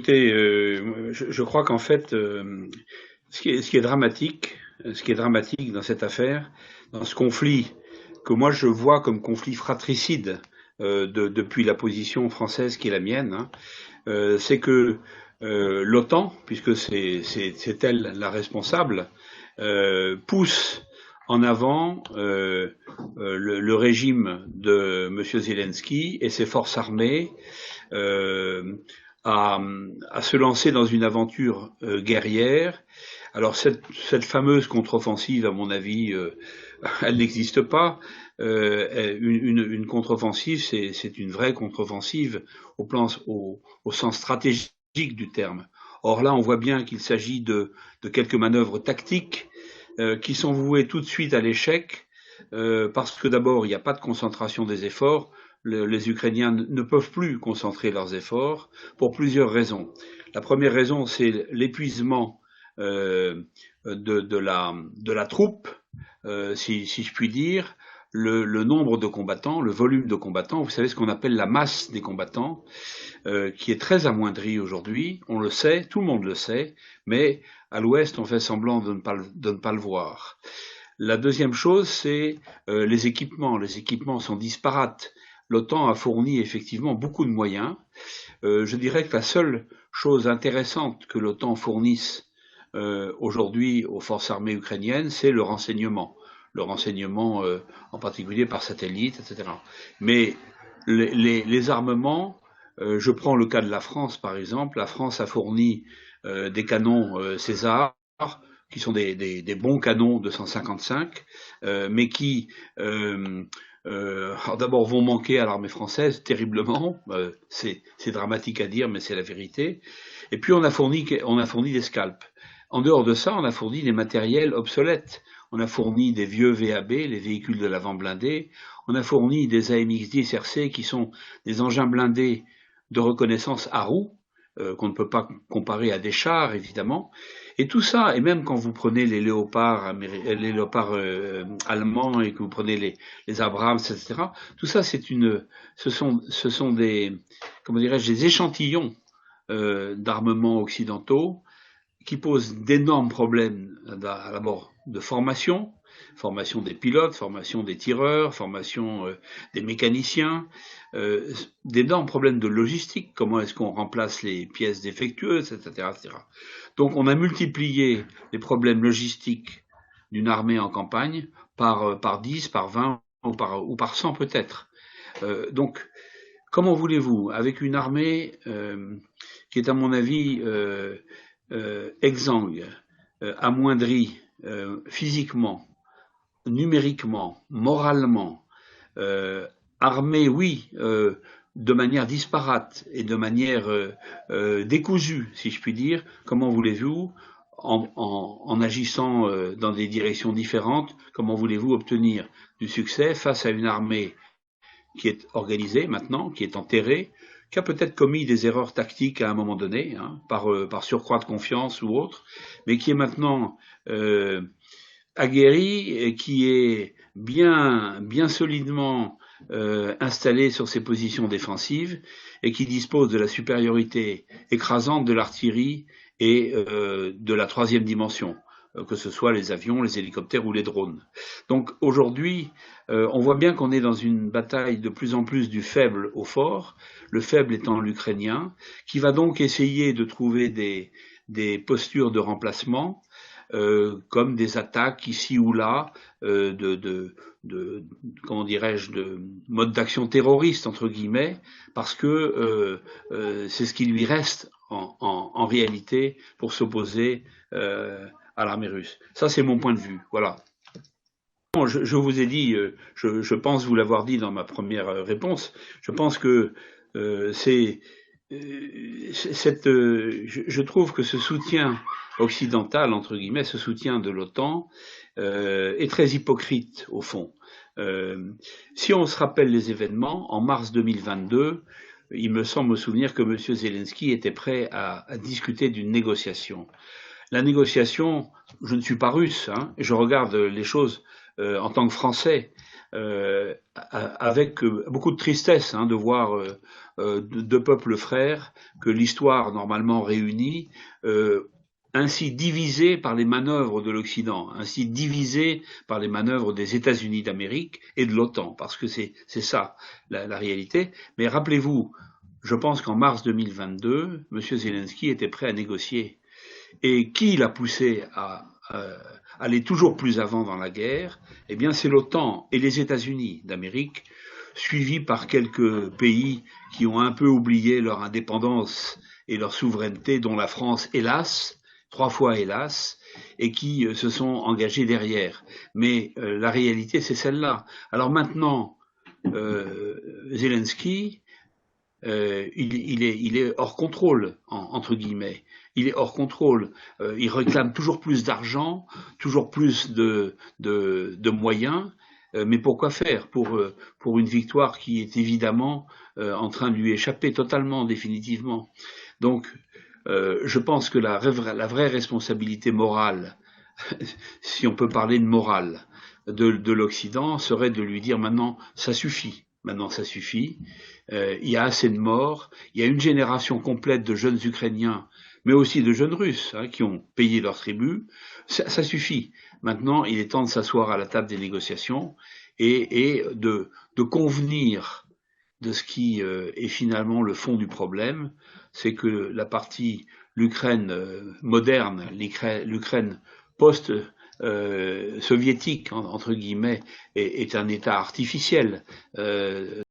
Écoutez, je crois qu'en fait, ce qui est dramatique, dans cette affaire, dans ce conflit que moi je vois comme conflit fratricide depuis la position française qui est la mienne, hein, c'est que l'OTAN, puisque c'est elle la responsable, pousse en avant le régime de M. Zelensky et ses forces armées euh, à, à se lancer dans une aventure guerrière. Alors cette fameuse contre-offensive, à mon avis, elle n'existe pas. Une contre-offensive, c'est une vraie contre-offensive au sens stratégique du terme. Or là, on voit bien qu'il s'agit de quelques manœuvres tactiques qui sont vouées tout de suite à l'échec, parce que d'abord, il n'y a pas de concentration des efforts. Les Ukrainiens ne peuvent plus concentrer leurs efforts pour plusieurs raisons. La première raison, c'est l'épuisement de la troupe, si je puis dire, le nombre de combattants, le volume de combattants. Vous savez ce qu'on appelle la masse des combattants, qui est très amoindrie aujourd'hui. On le sait, tout le monde le sait, mais à l'Ouest, on fait semblant de ne pas le voir. La deuxième chose, c'est les équipements. Les équipements sont disparates. L'OTAN a fourni effectivement beaucoup de moyens. Je dirais que la seule chose intéressante que l'OTAN fournisse aujourd'hui aux forces armées ukrainiennes, c'est le renseignement. Le renseignement en particulier par satellite, etc. Mais les armements, je prends le cas de la France par exemple. La France a fourni des canons César, qui sont des bons canons de 155, mais qui d'abord vont manquer à l'armée française terriblement. C'est dramatique à dire, mais c'est la vérité. Et puis on a fourni des scalps. En dehors de ça, on a fourni des matériels obsolètes. On a fourni des vieux VAB, les véhicules de l'avant blindé. On a fourni des AMX-10 RC qui sont des engins blindés de reconnaissance à roues, qu'on ne peut pas comparer à des chars, évidemment. Et tout ça, et même quand vous prenez les léopards, allemands et que vous prenez les Abrams, etc., tout ça, ce sont des, comment dirais-je, des échantillons d'armements occidentaux qui posent d'énormes problèmes d'abord de formation des pilotes, formation des tireurs, formation des mécaniciens, d'énormes problèmes de logistique, comment est-ce qu'on remplace les pièces défectueuses, etc., etc. Donc on a multiplié les problèmes logistiques d'une armée en campagne par 10, par 20 ou par 100 peut-être. Donc comment voulez-vous, avec une armée qui est à mon avis exsangue, amoindrie physiquement, numériquement, moralement, armée, oui, de manière disparate et de manière décousue, si je puis dire, comment voulez-vous, en agissant dans des directions différentes, comment voulez-vous obtenir du succès face à une armée qui est organisée maintenant, qui est enterrée, qui a peut-être commis des erreurs tactiques à un moment donné, hein, par surcroît de confiance ou autre, mais qui est maintenant aguerrie et qui est bien solidement installée sur ses positions défensives et qui dispose de la supériorité écrasante de l'artillerie et de la troisième dimension, que ce soit les avions, les hélicoptères ou les drones. Donc aujourd'hui, on voit bien qu'on est dans une bataille de plus en plus du faible au fort, le faible étant l'Ukrainien, qui va donc essayer de trouver des postures de remplacement, comme des attaques ici ou là, comment dirais-je, de mode d'action terroriste entre guillemets, parce que c'est ce qui lui reste en réalité pour s'opposer à l'armée russe. Ça, c'est mon point de vue. Voilà. Je vous ai dit, je pense vous l'avoir dit dans ma première réponse. Je pense que c'est je trouve que ce soutien occidental, entre guillemets, ce soutien de l'OTAN est très hypocrite au fond. Si on se rappelle les événements, en mars 2022, il me semble me souvenir que M. Zelensky était prêt à discuter d'une négociation. La négociation, je ne suis pas russe, hein, et je regarde les choses en tant que Français. avec beaucoup de tristesse de voir deux peuples frères que l'histoire normalement réunit, ainsi divisés par les manœuvres de l'Occident, ainsi divisés par les manœuvres des États-Unis d'Amérique et de l'OTAN, parce que c'est ça la réalité. Mais rappelez-vous, je pense qu'en mars 2022, M. Zelensky était prêt à négocier. Et qui l'a poussé à aller toujours plus avant dans la guerre? Eh bien, c'est l'OTAN et les États-Unis d'Amérique, suivis par quelques pays qui ont un peu oublié leur indépendance et leur souveraineté, dont la France, hélas, 3 fois hélas, et qui se sont engagés derrière. Mais la réalité, c'est celle-là. Alors maintenant, Zelensky, il est hors contrôle, entre guillemets. Il est hors contrôle. Il réclame toujours plus d'argent, toujours plus de moyens. Mais pourquoi faire pour une victoire qui est évidemment en train de lui échapper totalement, définitivement. Donc, je pense que la vraie responsabilité morale, si on peut parler de morale, de l'Occident serait de lui dire maintenant ça suffit. Maintenant, ça suffit. Il y a assez de morts. Il y a une génération complète de jeunes Ukrainiens, mais aussi de jeunes Russes, qui ont payé leur tribut. Ça suffit. Maintenant, il est temps de s'asseoir à la table des négociations et de convenir de ce qui est finalement le fond du problème. C'est que la partie, l'Ukraine moderne, l'Ukraine post soviétique entre guillemets est un État artificiel.